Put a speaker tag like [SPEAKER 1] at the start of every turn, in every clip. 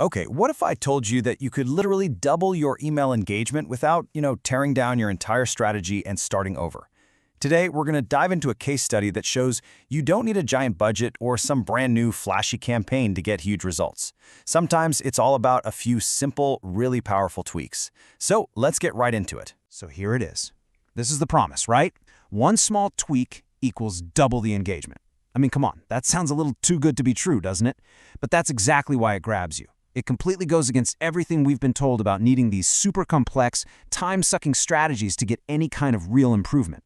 [SPEAKER 1] Okay, what if I told you that you could literally double your email engagement without, tearing down your entire strategy and starting over? Today, we're going to dive into a case study that shows you don't need a giant budget or some brand new flashy campaign to get huge results. Sometimes it's all about a few simple, really powerful tweaks. So let's get right into it.
[SPEAKER 2] So here it is. This is the promise, right? One small tweak equals double the engagement. I mean, come on, that sounds a little too good to be true, doesn't it? But that's exactly why it grabs you. It completely goes against everything we've been told about needing these super complex, time-sucking strategies to get any kind of real improvement.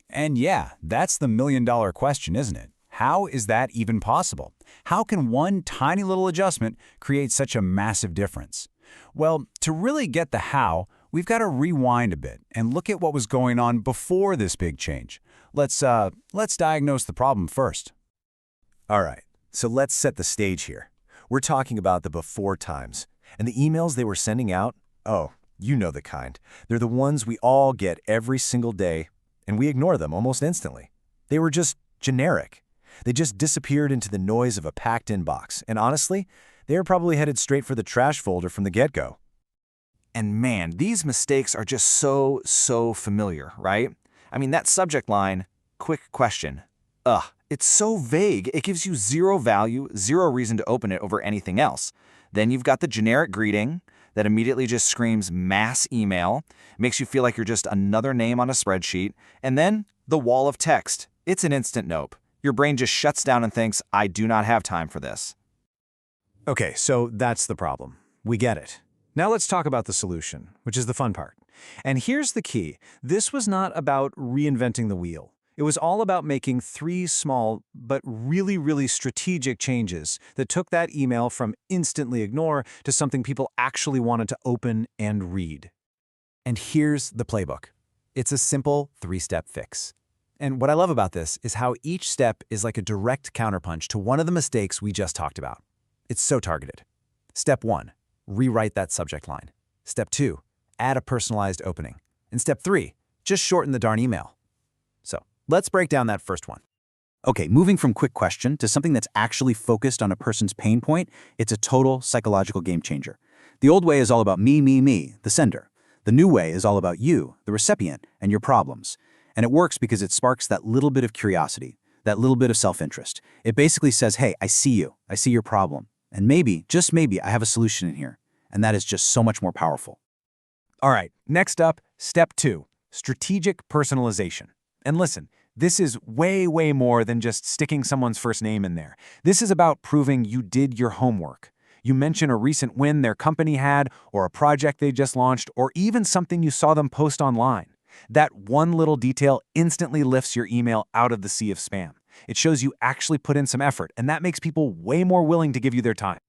[SPEAKER 3] And yeah, that's the million-dollar question, isn't it? How is that even possible? How can one tiny little adjustment create such a massive difference? Well, to really get the how, we've got to rewind a bit and look at what was going on before this big change. Let's diagnose the problem first.
[SPEAKER 4] All right, so let's set the stage here. We're talking about the before times, and the emails they were sending out, oh, you know the kind. They're the ones we all get every single day, and we ignore them almost instantly. They were just generic. They just disappeared into the noise of a packed inbox, and honestly, they were probably headed straight for the trash folder from the get-go.
[SPEAKER 1] And man, these mistakes are just so familiar, right? I mean, that subject line, quick question, it's so vague, it gives you zero value, zero reason to open it over anything else. Then you've got the generic greeting that immediately just screams mass email, makes you feel like you're just another name on a spreadsheet, and then the wall of text. It's an instant nope. Your brain just shuts down and thinks, I do not have time for this.
[SPEAKER 2] Okay, so that's the problem. We get it. Now let's talk about the solution, which is the fun part. And here's the key. This was not about reinventing the wheel. It was all about making 3 small but really strategic changes that took that email from instantly ignore to something people actually wanted to open and read.
[SPEAKER 3] And here's the playbook. It's a simple 3-step fix. And what I love about this is how each step is like a direct counterpunch to one of the mistakes we just talked about. It's so targeted. Step 1, rewrite that subject line. Step 2, add a personalized opening. And step 3, just shorten the darn email. So let's break down that first one.
[SPEAKER 5] Okay, moving from quick question to something that's actually focused on a person's pain point, it's a total psychological game changer. The old way is all about me, the sender. The new way is all about you, the recipient, and your problems. And it works because it sparks that little bit of curiosity, that little bit of self-interest. It basically says, hey, I see you, I see your problem. And maybe, just maybe, I have a solution in here. And that is just so much more powerful.
[SPEAKER 3] All right, next up, step 2, strategic personalization. And listen, this is way more than just sticking someone's first name in there. This is about proving you did your homework. You mention a recent win their company had, or a project they just launched, or even something you saw them post online. That one little detail instantly lifts your email out of the sea of spam. It shows you actually put in some effort, and that makes people way more willing to give you their time.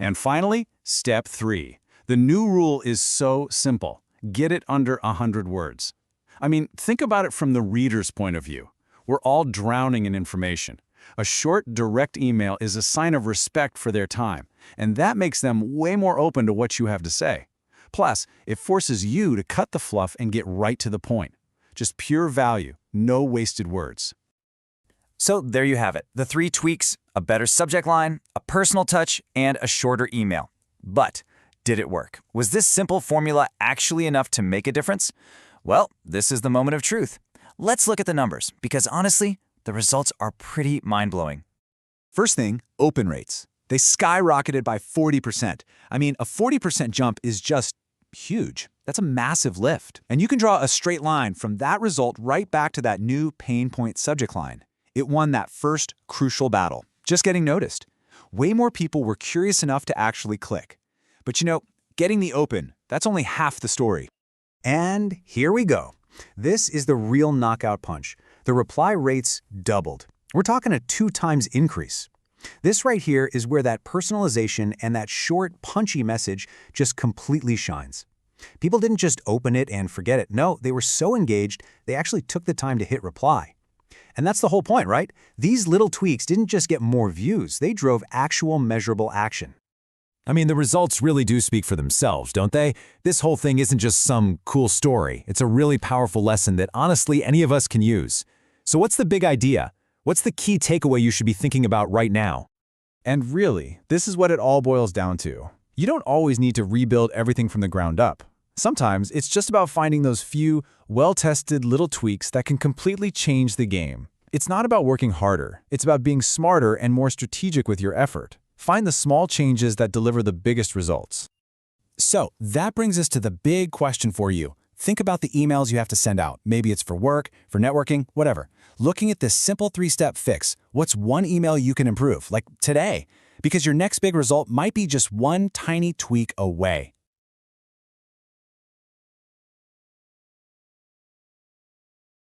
[SPEAKER 1] And finally, step 3. The new rule is so simple. Get it under 100 words. I mean, think about it from the reader's point of view. We're all drowning in information. A short, direct email is a sign of respect for their time, and that makes them way more open to what you have to say. Plus, it forces you to cut the fluff and get right to the point. Just pure value, no wasted words.
[SPEAKER 6] So there you have it, the 3 tweaks, a better subject line, a personal touch, and a shorter email. But did it work? Was this simple formula actually enough to make a difference? Well, this is the moment of truth. Let's look at the numbers, because honestly, the results are pretty mind-blowing.
[SPEAKER 3] First thing, open rates. They skyrocketed by 40%. I mean, a 40% jump is just huge. That's a massive lift. And you can draw a straight line from that result right back to that new pain point subject line. It won that first crucial battle, just getting noticed. Way more people were curious enough to actually click. But getting the open, that's only half the story. And here we go. This is the real knockout punch. The reply rates doubled. We're talking a 2 times increase. This right here is where that personalization and that short, punchy message just completely shines. People didn't just open it and forget it. No, they were so engaged, they actually took the time to hit reply. And that's the whole point, right? These little tweaks didn't just get more views, they drove actual measurable action.
[SPEAKER 7] I mean, the results really do speak for themselves, don't they? This whole thing isn't just some cool story. It's a really powerful lesson that honestly any of us can use. So what's the big idea? What's the key takeaway you should be thinking about right now?
[SPEAKER 1] And really, this is what it all boils down to.
[SPEAKER 2] You don't always need to rebuild everything from the ground up. Sometimes it's just about finding those few, well-tested little tweaks that can completely change the game. It's not about working harder. It's about being smarter and more strategic with your effort. Find the small changes that deliver the biggest results.
[SPEAKER 5] So that brings us to the big question for you. Think about the emails you have to send out. Maybe it's for work, for networking, whatever. Looking at this simple 3-step fix, what's one email you can improve, like today? Because your next big result might be just one tiny tweak away.